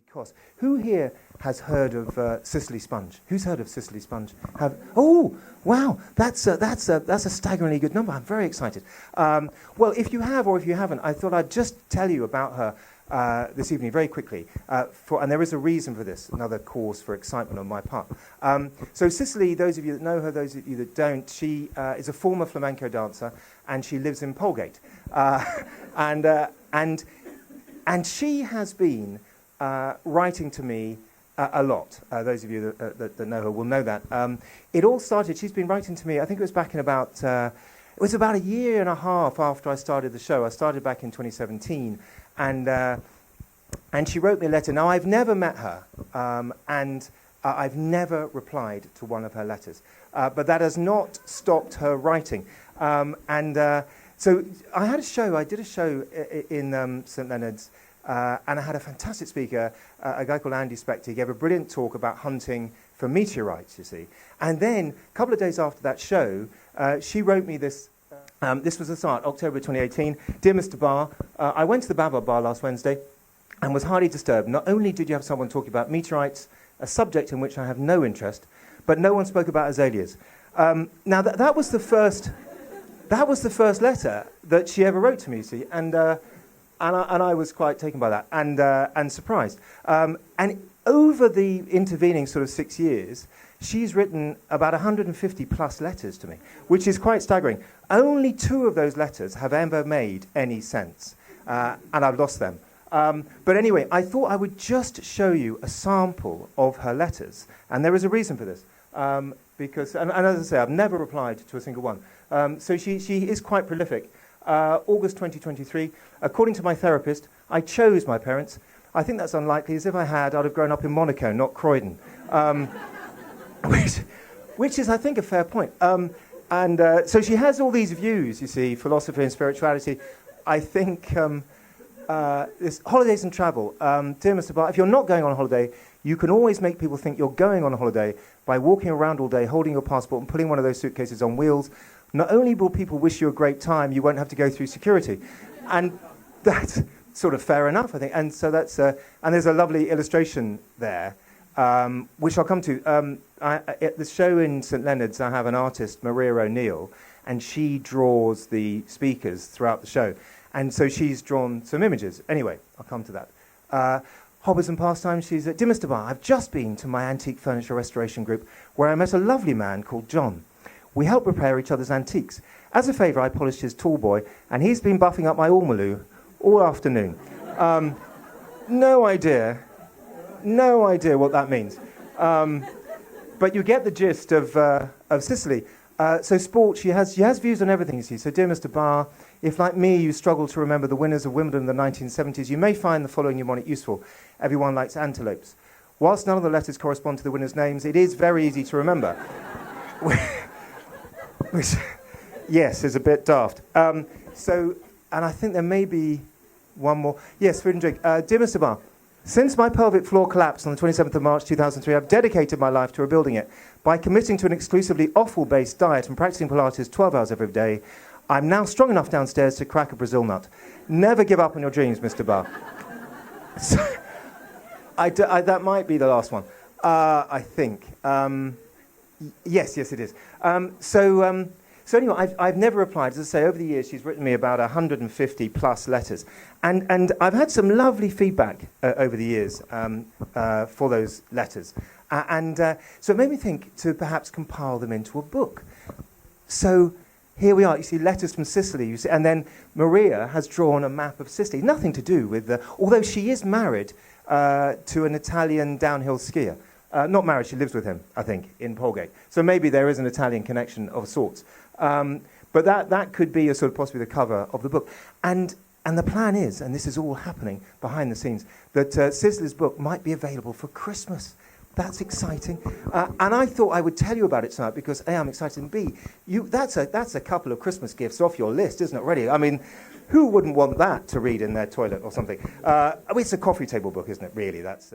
because who here has heard of Cicely Sponge? Who's heard of Cicely Sponge? Oh, wow, that's a staggeringly good number. I'm very excited. Well, if you have or if you haven't, I thought I'd just tell you about her this evening very quickly. And there is a reason for this, another cause for excitement on my part. So Cicely, those of you that know her, those of you that don't, she is a former flamenco dancer, and she lives in Polegate. And she has been writing to me a lot. Those of you that know her will know that. It all started, she's been writing to me, I think it was back in about, it was about a year and a half after I started the show. I started back in 2017, and she wrote me a letter. Now, I've never met her, and I've never replied to one of her letters. But that has not stopped her writing. So I did a show in St Leonard's, and I had a fantastic speaker, a guy called Andy Spector. He gave a brilliant talk about hunting for meteorites, you see. And then, a couple of days after that show, she wrote me this. This was the start, October 2018. Dear Mr. Barr, I went to the Baobab Bar last Wednesday and was highly disturbed. Not only did you have someone talking about meteorites, a subject in which I have no interest, but no one spoke about azaleas. Now, that was the first... That was the first letter that she ever wrote to me, you see, and I was quite taken by that and surprised. And over the intervening sort of 6 years, she's written about 150 plus letters to me, which is quite staggering. Only 2 of those letters have ever made any sense, and I've lost them. But anyway, I thought I would just show you a sample of her letters, and there is a reason for this. Because, and as I say, I've never replied to a single one. So she is quite prolific. August 2023, according to my therapist, I chose my parents. I think that's unlikely, as if I had, I'd have grown up in Monaco, not Croydon. Which is, I think, a fair point. So she has all these views, you see, philosophy and spirituality. I think this holidays and travel. Dear Mr. Barr, if you're not going on holiday, you can always make people think you're going on a holiday by walking around all day, holding your passport and putting one of those suitcases on wheels. Not only will people wish you a great time, you won't have to go through security. And that's sort of fair enough, I think. And so that's, and there's a lovely illustration there, which I'll come to. At the show in St Leonard's, I have an artist, Maria O'Neill, and she draws the speakers throughout the show. And so she's drawn some images. Anyway, I'll come to that. Hobbies and pastimes, she's at, Dear Mr. Barr, I've just been to my antique furniture restoration group where I met a lovely man called John. We help repair each other's antiques. As a favour, I polished his tall boy, and he's been buffing up my Ormolu all afternoon. No idea what that means. But you get the gist of Cicely. So sport, she has views on everything, you see. So, Dear Mr. Barr, if, like me, you struggle to remember the winners of Wimbledon in the 1970s, you may find the following mnemonic useful. Everyone likes antelopes. Whilst none of the letters correspond to the winners' names, it is very easy to remember. Which, yes, is a bit daft. And I think there may be one more. Yes, food and drink. Dear Mr. Barr, since my pelvic floor collapsed on the 27th of March 2003, I've dedicated my life to rebuilding it. By committing to an exclusively offal-based diet and practicing Pilates 12 hours every day, I'm now strong enough downstairs to crack a Brazil nut. Never give up on your dreams, Mr. Barr. So, that might be the last one, I think. Yes, it is. So anyway, I've never replied. As I say, over the years, she's written me about 150 plus letters. And I've had some lovely feedback over the years for those letters. So it made me think to perhaps compile them into a book. So here we are. You see letters from Sicily. You see, and then Maria has drawn a map of Sicily. Nothing to do with although she is married to an Italian downhill skier. Not married, she lives with him, I think, in Polegate. So maybe there is an Italian connection of sorts. But that could be a sort of possibly the cover of the book. And the plan is, and this is all happening behind the scenes, that Cicely's book might be available for Christmas. That's exciting. And I thought I would tell you about it tonight because A, I'm excited, and B, that's a couple of Christmas gifts off your list, isn't it, already? I mean, who wouldn't want that to read in their toilet or something? It's a coffee table book, isn't it, really? That's...